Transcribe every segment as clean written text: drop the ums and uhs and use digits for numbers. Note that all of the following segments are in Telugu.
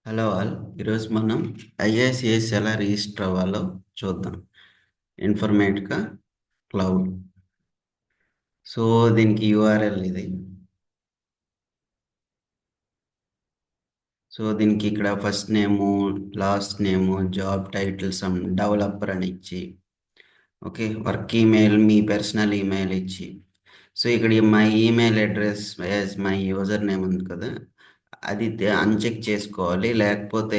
Hello all. ఈరోజు మనం ఐఏసిఎస్ ఎలా రిజిస్టర్ అవ్వాలో చూద్దాం. Informatica cloud. సో దీనికి యూఆర్ఎల్ ఇది. సో దీనికి ఇక్కడ ఫస్ట్ నేము, లాస్ట్ నేము, జాబ్ టైటిల్ సమ్ డెవలపర్ అని ఇచ్చి, ఓకే, వర్క్ ఈమెయిల్, మీ పర్సనల్ ఈమెయిల్ ఇచ్చి, సో ఇక్కడ my email address as my user name ఉంది కదా, అది అన్చెక్ చేసుకోవాలి. లేకపోతే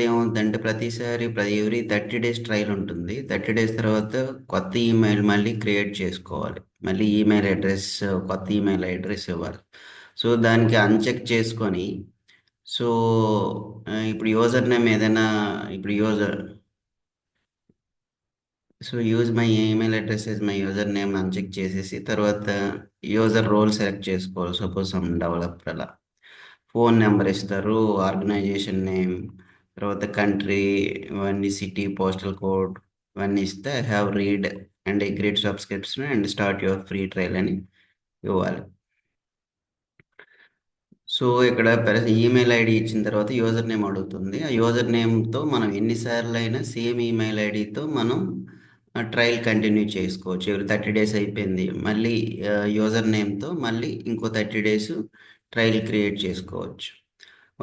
ఏమవుతుందంటే ప్రతిసారి ఎవ్రీ 30 డేస్ ట్రయల్ ఉంటుంది. 30 డేస్ తర్వాత కొత్త ఈమెయిల్ మళ్ళీ క్రియేట్ చేసుకోవాలి. మళ్ళీ కొత్త ఈమెయిల్ అడ్రస్ ఇవ్వాలి. సో దానికి అన్చెక్ చేసుకొని, సో ఇప్పుడు యూజర్ నేమ్ ఏదైనా, ఇప్పుడు user so use my email address is my user name uncheck చేసేసి తర్వాత యూజర్ రోల్ సెలెక్ట్ చేసుకోవాలి. సపోజ్ సమ్ డెవలపర్ అలా ఫోన్ నెంబర్ ఇస్తారు, ఆర్గనైజేషన్ నేమ్, తర్వాత కంట్రీ, ఇవన్నీ సిటీ, పోస్టల్ కోడ్, ఇవన్నీ ఇస్తే I have read and agreed subscription and start your free trial అని ఇవ్వాలి. సో ఇక్కడ ఈమెయిల్ ఐడి ఇచ్చిన తర్వాత యూజర్ నేమ్ అడుగుతుంది. ఆ యూజర్ నేమ్తో మనం ఎన్నిసార్లు అయినా సేమ్ ఈమెయిల్ ఐడితో మనం ట్రయల్ కంటిన్యూ చేసుకోవచ్చు. ఎవరి 30 డేస్ అయిపోయింది, మళ్ళీ యూజర్ నేమ్తో మళ్ళీ ఇంకో 30 డేస్ ట్రయల్ క్రియేట్ చేసుకోవచ్చు.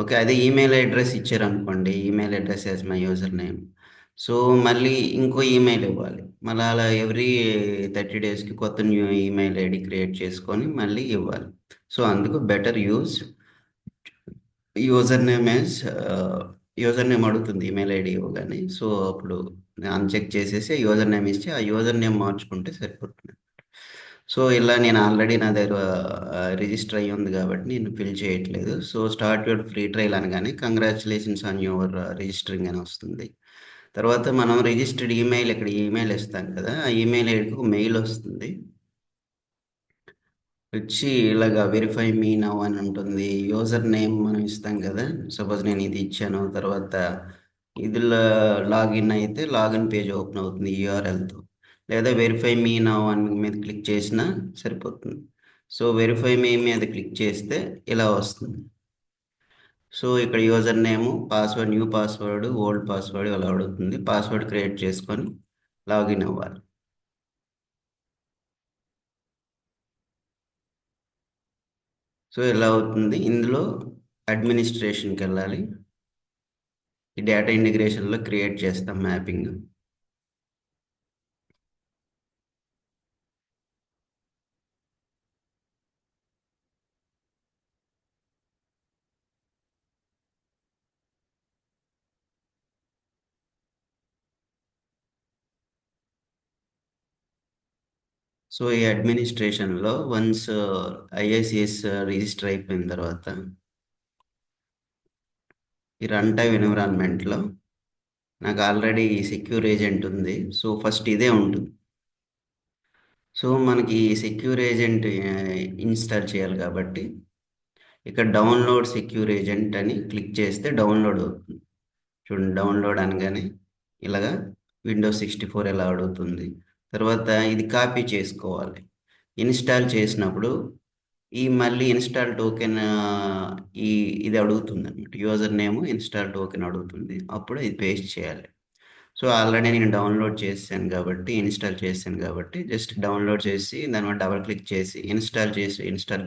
ఓకే, అదే ఈమెయిల్ అడ్రస్ ఇచ్చారనుకోండి, email address as my user name, so మళ్ళీ ఇంకో ఈమెయిల్ ఇవ్వాలి. మళ్ళీ అలా ఎవ్రీ 30 డేస్కి కొత్త న్యూ ఈమెయిల్ ఐడి క్రియేట్ చేసుకొని మళ్ళీ ఇవ్వాలి. సో అందుకు better user name as user name అడుగుతుంది ఈమెయిల్ ఐడి ఇవ్వగానే. సో అప్పుడు అన్చెక్ చేసేసి యూజర్ నేమ్ ఇచ్చి ఆ యూజర్ నేమ్ మార్చుకుంటే సరిపోతుంది. సో ఇలా నేను ఆల్రెడీ నా దగ్గర రిజిస్టర్ అయ్యి ఉంది కాబట్టి నేను ఫిల్ చేయట్లేదు. So start your free trial అనగానే కంగ్రాచులేషన్స్ ఆన్ యువర్ రిజిస్టరింగ్ అని వస్తుంది. తర్వాత మనం రిజిస్టర్డ్ ఈమెయిల్, ఇక్కడ ఈమెయిల్ ఇస్తాం కదా, ఆ ఈమెయిల్ ఐడికి ఒక మెయిల్ వస్తుంది. వచ్చి ఇలాగా వెరిఫై మీ నౌ అని ఉంటుంది. యూజర్ నేమ్ మనం ఇస్తాం కదా, సపోజ్ నేను ఇది ఇచ్చాను. తర్వాత ఇదిలో లాగిన్ అయితే లాగిన్ పేజ్ ఓపెన్ అవుతుంది యూఆర్ఎల్తో, లేదా వెరిఫై మీ నౌ అని మీద క్లిక్ చేసినా సరిపోతుంది. సో వెరిఫై మీ మీద క్లిక్ చేస్తే ఇలా వస్తుంది. సో ఇక్కడ user name, password, new password, old password ఇలా అడుగుతుంది. పాస్వర్డ్ క్రియేట్ చేసుకొని లాగిన్ అవ్వాలి. సో ఇలా అవుతుంది. ఇందులో అడ్మినిస్ట్రేషన్కి వెళ్ళాలి. ఈ డేటా ఇంటిగ్రేషన్లో క్రియేట్ చేస్తాం మ్యాపింగ్. సో ఈ అడ్మినిస్ట్రేషన్లో వన్స్ ఐఐసిఎస్ రిజిస్టర్ అయిపోయిన తర్వాత ఈ రన్ టైమ్ ఎన్విరాన్మెంట్లో నాకు ఆల్రెడీ సెక్యూర్ ఏజెంట్ ఉంది. సో ఫస్ట్ ఇదే ఉంటుంది. సో మనకి సెక్యూర్ ఏజెంట్ ఇన్స్టాల్ చేయాలి కాబట్టి ఇక్కడ డౌన్లోడ్ సెక్యూర్ ఏజెంట్ అని క్లిక్ చేస్తే డౌన్లోడ్ అవుతుంది. చూడండి, డౌన్లోడ్ అనగానే ఇలాగా Windows 64 ఎలా అడుగుతుంది. తర్వాత ఇది కాపీ చేసుకోవాలి. ఇన్స్టాల్ చేసినప్పుడు మళ్ళీ ఇన్స్టాల్ టోకెన్, ఈ ఇది అడుగుతుంది అనమాట. యూజర్ నేమ్ ఇన్స్టాల్ టోకెన్ అడుగుతుంది, అప్పుడు ఇది పేస్ట్ చేయాలి. సో ఆల్రెడీ నేను ఇన్స్టాల్ చేశాను కాబట్టి జస్ట్ డౌన్లోడ్ చేసి దాని మీద డబుల్ క్లిక్ చేసి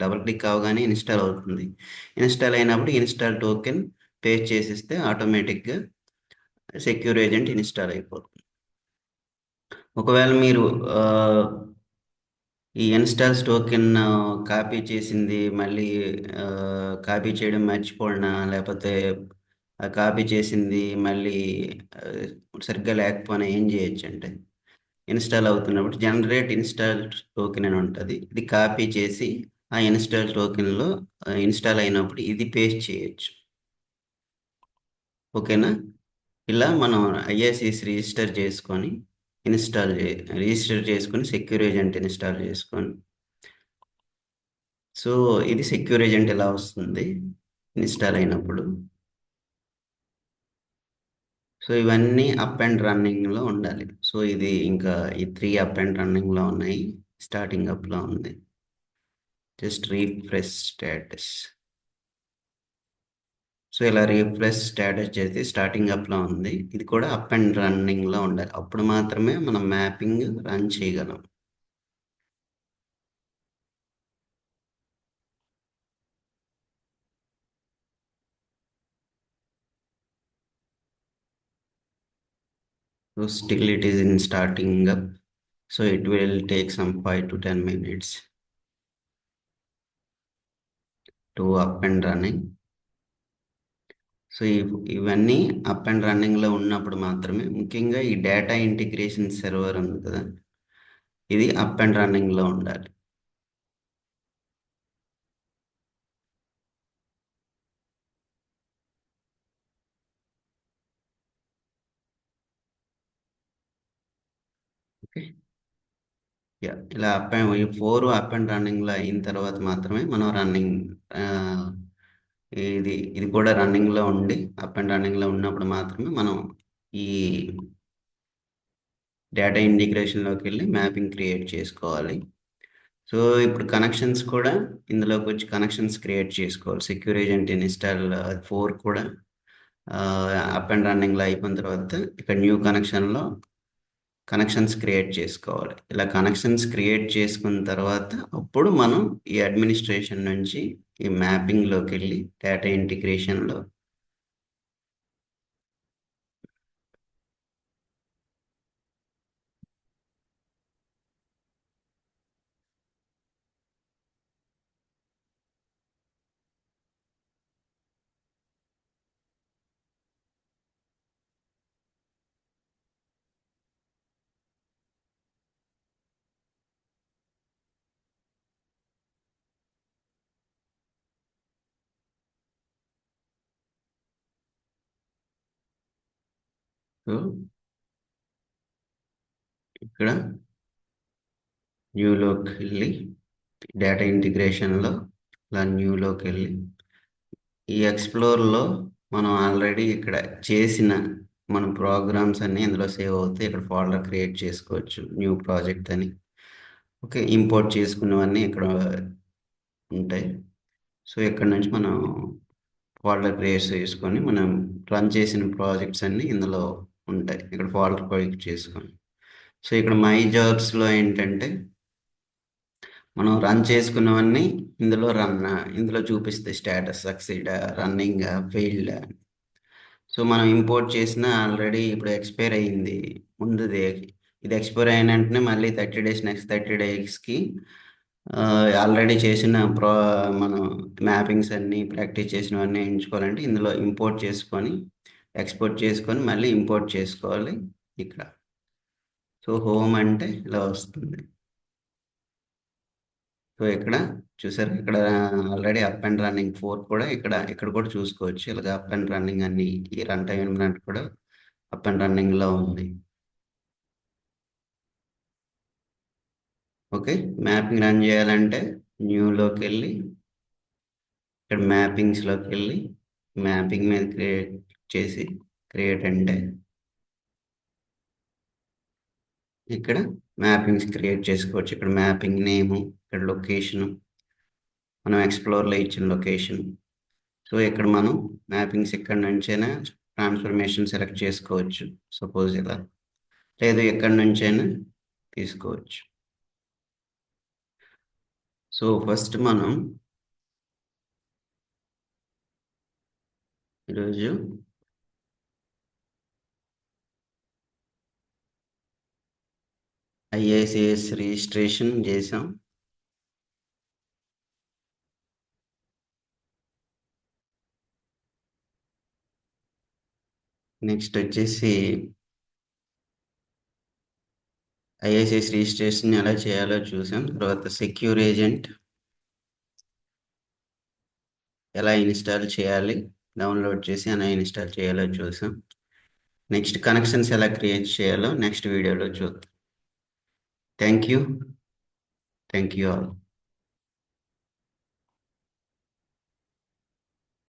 డబుల్ క్లిక్ అవగానే ఇన్స్టాల్ అవుతుంది. ఇన్స్టాల్ అయినప్పుడు ఇన్స్టాల్ టోకెన్ పేస్ట్ చేసిస్తే ఆటోమేటిక్గా సెక్యూర్ ఏజెంట్ ఇన్స్టాల్ అయిపోతుంది. ఒకవేళ మీరు ఆ, ఈ ఇన్స్టాల్స్ టోకెన్ కాపీ చేసింది మళ్ళీ కాపీ చేయడం మర్చిపోయినా, లేకపోతే కాపీ చేసింది మళ్ళీ ఆ, సరిగ్గా లేకపోయినా ఏం చేయొచ్చు అంటే, ఇన్స్టాల్ అవుతున్నప్పుడు జనరేట్ ఇన్స్టాల్ టోకెన్ అని ఉంటుంది. ఇది కాపీ చేసి ఆ ఇన్స్టాల్ టోకెన్లో ఇన్స్టాల్ అయినప్పుడు ఇది పేస్ట్ చేయొచ్చు. ఓకేనా? ఇలా మనం ఐఎస్ఈస్ రిజిస్టర్ చేసుకొని సెక్యూర్ ఏజెంట్ ఇన్స్టాల్ చేసుకొని, సో ఇది సెక్యూర్ ఏజెంట్ ఎలా వస్తుంది ఇన్స్టాల్ అయినప్పుడు. సో ఇవన్నీ అప్ అండ్ రన్నింగ్లో ఉండాలి. సో ఇది ఇంకా ఈ 3 అప్ అండ్ రన్నింగ్లో ఉన్నాయి, స్టార్టింగ్ అప్లో ఉంది. Just refresh status. సో ఇలా రీఫ్రెష్ స్టేటస్ చేసి స్టార్టింగ్ అప్లో ఉంది. ఇది కూడా అప్ అండ్ రన్నింగ్లో ఉండాలి. అప్పుడు మాత్రమే మనం మ్యాపింగ్ రన్ చేయగలం. So still it is in starting up. So it will take some 5 to 10 minutes to up and running. So ఇవన్నీ అప్ అండ్ రన్నింగ్లో ఉన్నప్పుడు మాత్రమే, ముఖ్యంగా ఈ డేటా ఇంటిగ్రేషన్ సర్వర్ ఉంది కదా, ఇది అప్ అండ్ రన్నింగ్లో ఉండాలి. ఓకే, ఇలా ఈ 4 అప్ అండ్ రన్నింగ్లో అయిన తర్వాత మాత్రమే మనం రన్నింగ్, ఇది కూడా రన్నింగ్లో ఉండి అప్ అండ్ రన్నింగ్లో ఉన్నప్పుడు మాత్రమే మనం ఈ డేటా ఇంటిగ్రేషన్లోకి వెళ్ళి మ్యాపింగ్ క్రియేట్ చేసుకోవాలి. సో ఇప్పుడు కనెక్షన్స్ కూడా ఇందులోకి వచ్చి కనెక్షన్స్ క్రియేట్ చేసుకోవాలి. సెక్యూర్ ఏజెంట్ ఇన్స్టాల్ 4 కూడా అప్ అండ్ రన్నింగ్లో అయిపోయిన తర్వాత ఇక్కడ న్యూ కనెక్షన్లో కనెక్షన్స్ క్రియేట్ చేసుకోవాలి. ఇలా కనెక్షన్స్ క్రియేట్ చేసుకున్న తర్వాత అప్పుడు మనం ఈ అడ్మినిస్ట్రేషన్ నుంచి ఈ మ్యాపింగ్లోకి వెళ్ళి డేటా ఇంటిగ్రేషన్లో సో ఇక్కడ న్యూలోకి వెళ్ళి డేటా ఇంటిగ్రేషన్లో ఇలా న్యూలోకి వెళ్ళి ఈ ఎక్స్ప్లోర్లో మనం ఆల్రెడీ ఇక్కడ చేసిన మన ప్రోగ్రామ్స్ అన్నీ ఇందులో సేవ్ అవుతాయి. ఇక్కడ ఫోల్డర్ క్రియేట్ చేసుకోవచ్చు, న్యూ ప్రాజెక్ట్ అని. ఓకే, ఇంపోర్ట్ చేసుకున్నవన్నీ ఇక్కడ ఉంటాయి. సో ఇక్కడ నుంచి మనం ఫోల్డర్ క్రియేట్ చేసుకొని మనం రన్ చేసిన ప్రాజెక్ట్స్ అన్నీ ఇందులో ఉంటాయి. ఇక్కడ ఫోల్డర్ క్రియేట్ చేసుకొని, సో ఇక్కడ మై జాబ్స్లో ఏంటంటే మనం రన్ చేసుకున్నవన్నీ ఇందులో చూపిస్తాయి. Status succeed, running, failed. So మనం ఇంపోర్ట్ చేసిన ఆల్రెడీ ఇప్పుడు ఎక్స్పైర్ అయ్యింది ముందుది. ఇది ఎక్స్పైర్ అయిన వెంటనే మళ్ళీ 30 డేస్, నెక్స్ట్ 30 డేస్కి ఆల్రెడీ చేసిన మనం మ్యాపింగ్స్ అన్నీ ప్రాక్టీస్ చేసినవన్నీ ఎంచుకోవాలంటే ఇందులో ఇంపోర్ట్ చేసుకొని ఎక్స్పోర్ట్ చేసుకొని మళ్ళీ ఇంపోర్ట్ చేసుకోవాలి ఇక్కడ. సో హోమ్ అంటే ఇలా వస్తుంది. సో ఇక్కడ చూసారు, ఇక్కడ ఆల్రెడీ అప్ అండ్ రన్నింగ్ 4 కూడా ఇక్కడ కూడా చూసుకోవచ్చు. ఇలాగ అప్ అండ్ రన్నింగ్ అన్ని ఈ రన్ టైం ఇన్వెంట్ కూడా అప్ అండ్ రన్నింగ్లో ఉంది. ఓకే, మ్యాపింగ్ రన్ చేయాలంటే న్యూలోకి వెళ్ళి ఇక్కడ మ్యాపింగ్స్లోకి వెళ్ళి మ్యాపింగ్ మీద క్రియేట్ చేసి క్రియేట్ అంటే ఇక్కడ మ్యాపింగ్స్ క్రియేట్ చేసుకోవచ్చు. ఇక్కడ మ్యాపింగ్ నేము, ఇక్కడ లొకేషను, మనం ఎక్స్ప్లోర్లో ఇచ్చిన లొకేషన్. సో ఇక్కడ మనం మ్యాపింగ్స్ ఇక్కడ నుంచైనా ట్రాన్స్ఫర్మేషన్ సెలెక్ట్ చేసుకోవచ్చు. సపోజ్ ఇలా, లేదు ఎక్కడి నుంచైనా తీసుకోవచ్చు. సో ఫస్ట్ మనం ఈరోజు ఐఏసిఎస్ రిజిస్ట్రేషన్ చేసాం. నెక్స్ట్ వచ్చేసి ఐఏసిఎస్ రిజిస్ట్రేషన్ ఎలా చేయాలో చూసాం. తర్వాత సెక్యూర్ ఏజెంట్ ఎలా ఇన్స్టాల్ చేయాలి, డౌన్లోడ్ చేసి ఎలా ఇన్స్టాల్ చేయాలో చూసాం. నెక్స్ట్ కనెక్షన్స్ ఎలా క్రియేట్ చేయాలో నెక్స్ట్ వీడియోలో చూద్దాం. Thank you all.